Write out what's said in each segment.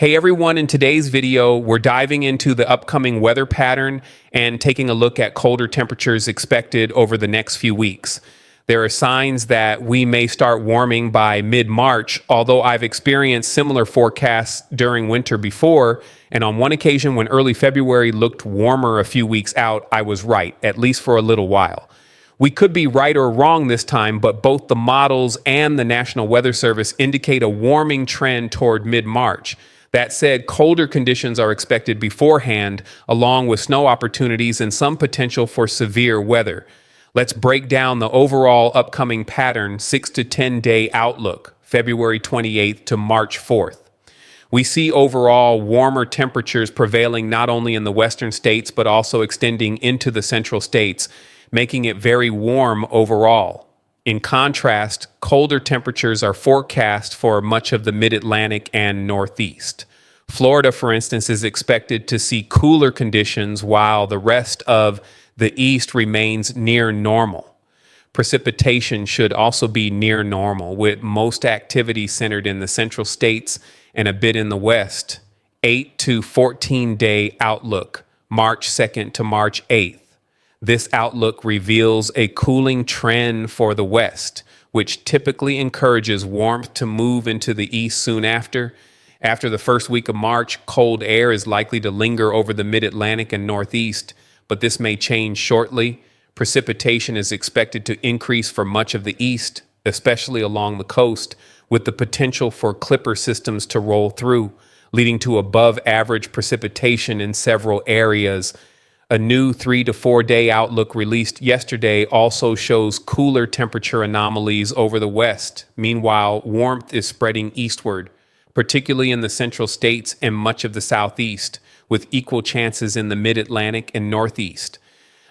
Hey everyone, in today's video, we're diving into the upcoming weather pattern and taking a look at colder temperatures expected over the next few weeks. There are signs that we may start warming by mid-March, although I've experienced similar forecasts during winter before, and on one occasion when early February looked warmer a few weeks out, I was right, at least for a little while. We could be right or wrong this time, but both the models and the National Weather Service indicate a warming trend toward mid-March. That said, colder conditions are expected beforehand, along with snow opportunities and some potential for severe weather. Let's break down the overall upcoming pattern 6 to 10 day outlook, February 28th to March 4th. We see overall warmer temperatures prevailing not only in the western states, but also extending into the central states, making it very warm overall. In contrast, colder temperatures are forecast for much of the mid-Atlantic and Northeast. Florida, for instance, is expected to see cooler conditions while the rest of the East remains near normal. Precipitation should also be near normal, with most activity centered in the central states and a bit in the West. 8 to 14 day outlook, March 2nd to March 8th. This outlook reveals a cooling trend for the West, which typically encourages warmth to move into the East soon after. After the first week of March, cold air is likely to linger over the mid-Atlantic and Northeast, but this may change shortly. Precipitation is expected to increase for much of the East, especially along the coast, with the potential for clipper systems to roll through, leading to above-average precipitation in several areas. A new 3 to 4 day outlook released yesterday also shows cooler temperature anomalies over the West. Meanwhile, warmth is spreading eastward, particularly in the central states and much of the Southeast, with equal chances in the mid-Atlantic and Northeast.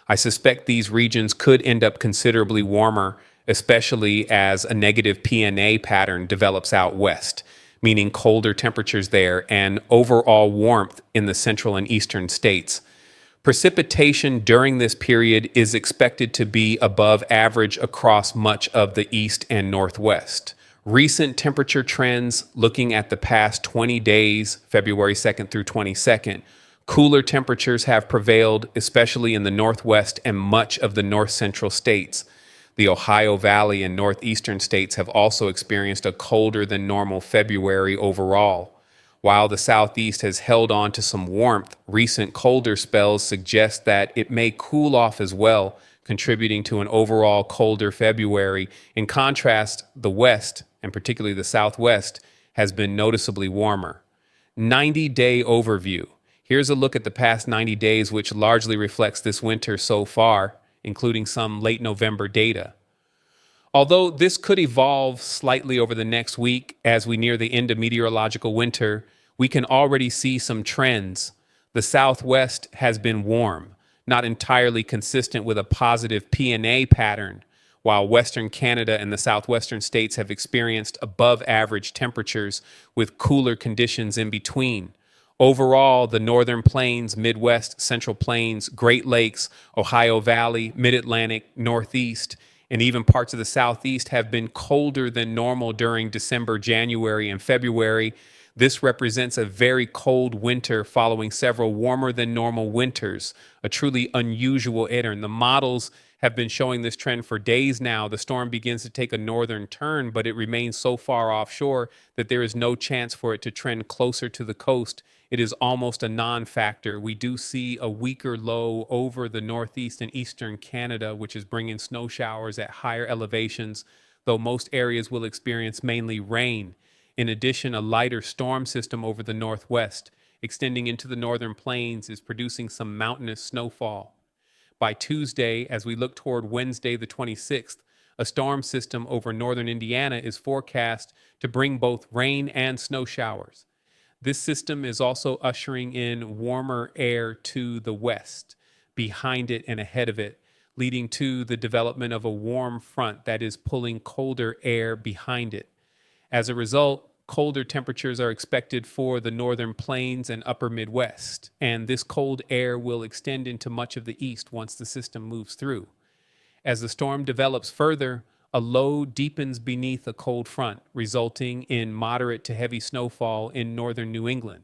I suspect these regions could end up considerably warmer, especially as a negative PNA pattern develops out west, meaning colder temperatures there and overall warmth in the central and eastern states. Precipitation during this period is expected to be above average across much of the east and northwest. Recent temperature trends, looking at the past 20 days, February 2nd through 22nd, cooler temperatures have prevailed, especially in the northwest and much of the north central states. The Ohio Valley and northeastern states have also experienced a colder than normal February overall. While the Southeast has held on to some warmth, recent colder spells suggest that it may cool off as well, contributing to an overall colder February. In contrast, the West, and particularly the Southwest, has been noticeably warmer. 90-day overview. Here's a look at the past 90 days, which largely reflects this winter so far, including some late November data. Although this could evolve slightly over the next week as we near the end of meteorological winter, we can already see some trends. The Southwest has been warm, not entirely consistent with a positive PNA pattern, while Western Canada and the southwestern states have experienced above average temperatures with cooler conditions in between. Overall, the Northern Plains, Midwest, Central Plains, Great Lakes, Ohio Valley, Mid-Atlantic, Northeast, and even parts of the Southeast have been colder than normal during December, January, and February. This represents a very cold winter following several warmer than normal winters, a truly unusual pattern. The models have been showing this trend for days now. The storm begins to take a northern turn, but it remains so far offshore that there is no chance for it to trend closer to the coast. It is almost a non-factor. We do see a weaker low over the northeast and eastern Canada, which is bringing snow showers at higher elevations, though most areas will experience mainly rain. In addition, a lighter storm system over the northwest, extending into the northern plains, is producing some mountainous snowfall. By Tuesday, as we look toward Wednesday the 26th, a storm system over northern Indiana is forecast to bring both rain and snow showers. This system is also ushering in warmer air to the west, behind it and ahead of it, leading to the development of a warm front that is pulling colder air behind it. As a result, colder temperatures are expected for the northern plains and upper Midwest, and this cold air will extend into much of the east once the system moves through. As the storm develops further, A low deepens beneath a cold front, resulting in moderate to heavy snowfall in northern New England.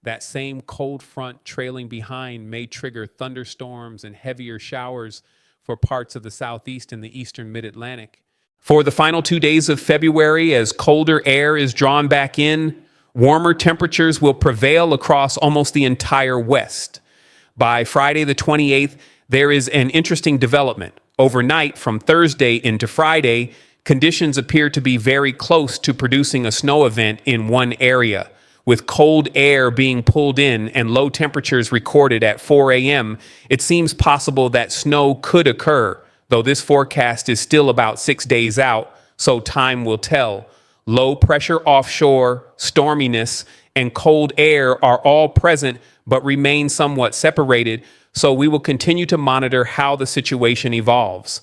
That same cold front trailing behind may trigger thunderstorms and heavier showers for parts of the southeast and the eastern mid-Atlantic. For the final 2 days of February, as colder air is drawn back in, warmer temperatures will prevail across almost the entire West. By Friday the 28th, there is an interesting development. Overnight, from Thursday into Friday, conditions appear to be very close to producing a snow event in one area. With cold air being pulled in and low temperatures recorded at 4 a.m., it seems possible that snow could occur, though this forecast is still about 6 days out, so time will tell. Low pressure offshore, storminess, and cold air are all present but remain somewhat separated, so we will continue to monitor how the situation evolves.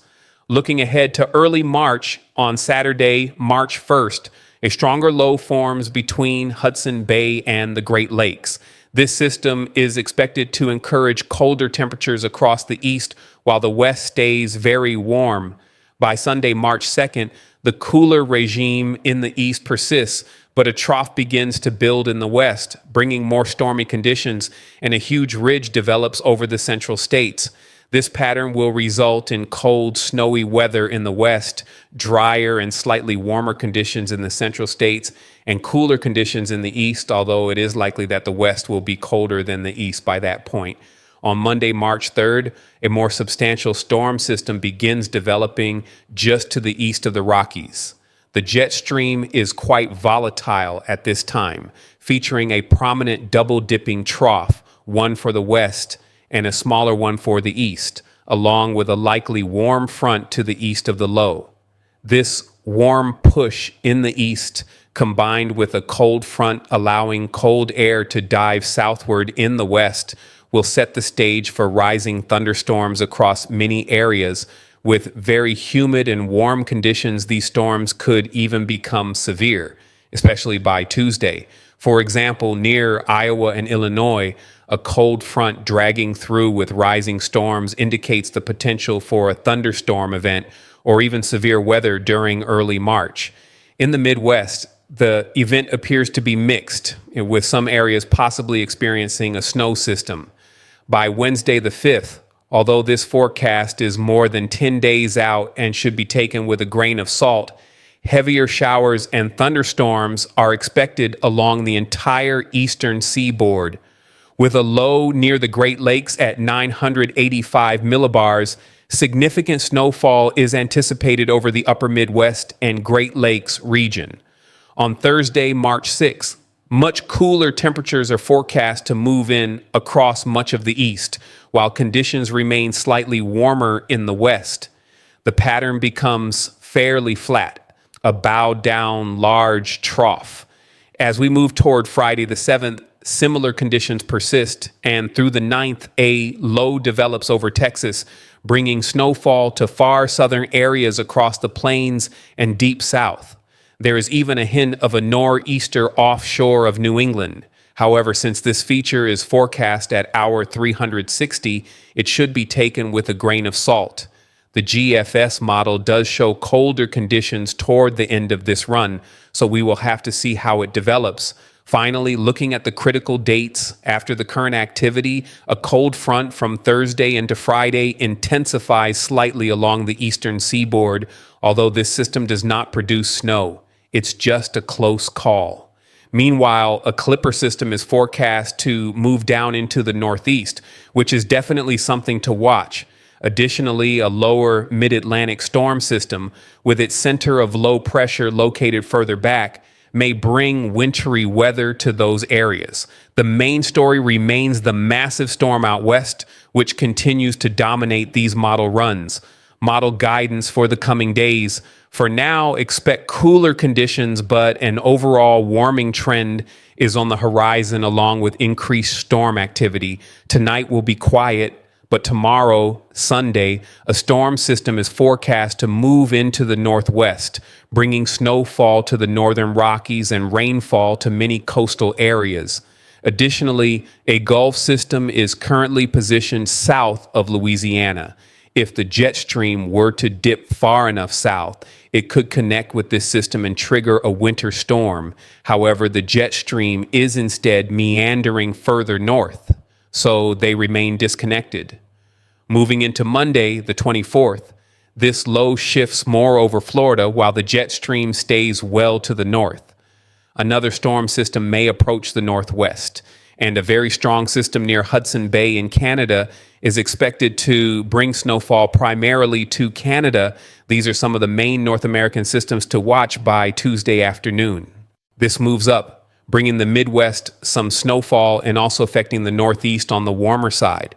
Looking ahead to early March, on Saturday, March 1st, a stronger low forms between Hudson Bay and the Great Lakes. This system is expected to encourage colder temperatures across the east while the west stays very warm. By Sunday, March 2nd, the cooler regime in the east persists, but a trough begins to build in the west, bringing more stormy conditions, and a huge ridge develops over the central states. This pattern will result in cold, snowy weather in the west, drier and slightly warmer conditions in the central states, and cooler conditions in the east, although it is likely that the west will be colder than the east by that point. On Monday, March 3rd, a more substantial storm system begins developing just to the east of the Rockies. The jet stream is quite volatile at this time, featuring a prominent double-dipping trough, one for the west and a smaller one for the east, along with a likely warm front to the east of the low. This warm push in the east, combined with a cold front allowing cold air to dive southward in the west, will set the stage for rising thunderstorms across many areas. With very humid and warm conditions, these storms could even become severe, especially by Tuesday. For example, near Iowa and Illinois, a cold front dragging through with rising storms indicates the potential for a thunderstorm event or even severe weather during early March. In the Midwest, the event appears to be mixed, with some areas possibly experiencing a snow system. By Wednesday the 5th, although this forecast is more than 10 days out and should be taken with a grain of salt, heavier showers and thunderstorms are expected along the entire eastern seaboard. With a low near the Great Lakes at 985 millibars, significant snowfall is anticipated over the upper Midwest and Great Lakes region. On Thursday, March 6th, much cooler temperatures are forecast to move in across much of the east, while conditions remain slightly warmer in the west. The pattern becomes fairly flat, a bowed down large trough. As we move toward Friday the 7th, similar conditions persist, and through the 9th, a low develops over Texas, bringing snowfall to far southern areas across the plains and deep south. There is even a hint of a nor'easter offshore of New England. However, since this feature is forecast at hour 360, it should be taken with a grain of salt. The GFS model does show colder conditions toward the end of this run, so we will have to see how it develops. Finally, looking at the critical dates after the current activity, a cold front from Thursday into Friday intensifies slightly along the eastern seaboard, although this system does not produce snow. It's just a close call. Meanwhile, a clipper system is forecast to move down into the northeast, which is definitely something to watch. Additionally, a lower mid-Atlantic storm system, with its center of low pressure located further back, may bring wintry weather to those areas. The main story remains the massive storm out west, which continues to dominate these model runs. Model guidance for the coming days: for now, expect cooler conditions, but an overall warming trend is on the horizon along with increased storm activity. Tonight will be quiet, but tomorrow, Sunday, a storm system is forecast to move into the northwest, bringing snowfall to the northern Rockies and rainfall to many coastal areas. Additionally, a Gulf system is currently positioned south of Louisiana. If the jet stream were to dip far enough south, it could connect with this system and trigger a winter storm. However, the jet stream is instead meandering further north, so they remain disconnected. Moving into Monday, the 24th, this low shifts more over Florida while the jet stream stays well to the north. Another storm system may approach the northwest, and a very strong system near Hudson Bay in Canada is expected to bring snowfall primarily to Canada. These are some of the main North American systems to watch by Tuesday afternoon. This moves up, bringing the Midwest some snowfall and also affecting the Northeast on the warmer side.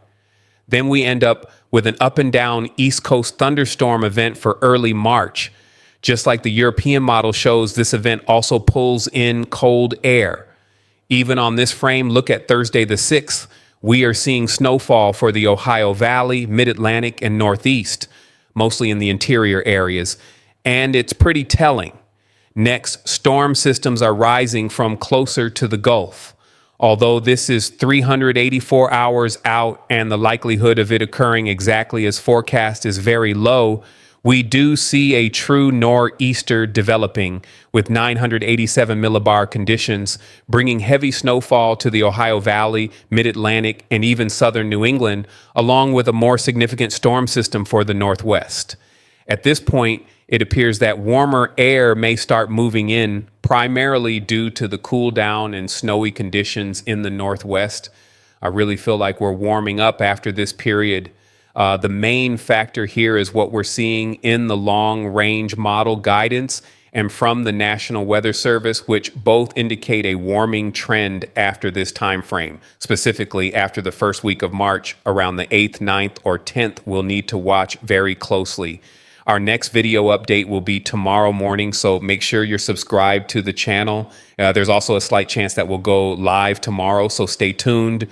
Then we end up with an up and down East Coast thunderstorm event for early March. Just like the European model shows, this event also pulls in cold air. Even on this frame, look at Thursday the 6th. We are seeing snowfall for the Ohio Valley, Mid-Atlantic, and Northeast, mostly in the interior areas. And it's pretty telling. Next, storm systems are rising from closer to the Gulf. Although this is 384 hours out and the likelihood of it occurring exactly as forecast is very low, we do see a true nor'easter developing with 987 millibar conditions, bringing heavy snowfall to the Ohio Valley, Mid-Atlantic, and even southern New England, along with a more significant storm system for the Northwest. At this point, it appears that warmer air may start moving in, primarily due to the cool down and snowy conditions in the Northwest. I really feel like we're warming up after this period. The main factor here is what we're seeing in the long range model guidance and from the National Weather Service, which both indicate a warming trend after this time frame. Specifically, after the first week of March, around the 8th, 9th, or 10th, we'll need to watch very closely. Our next video update will be tomorrow morning, so make sure you're subscribed to the channel. There's also a slight chance that we'll go live tomorrow, so stay tuned.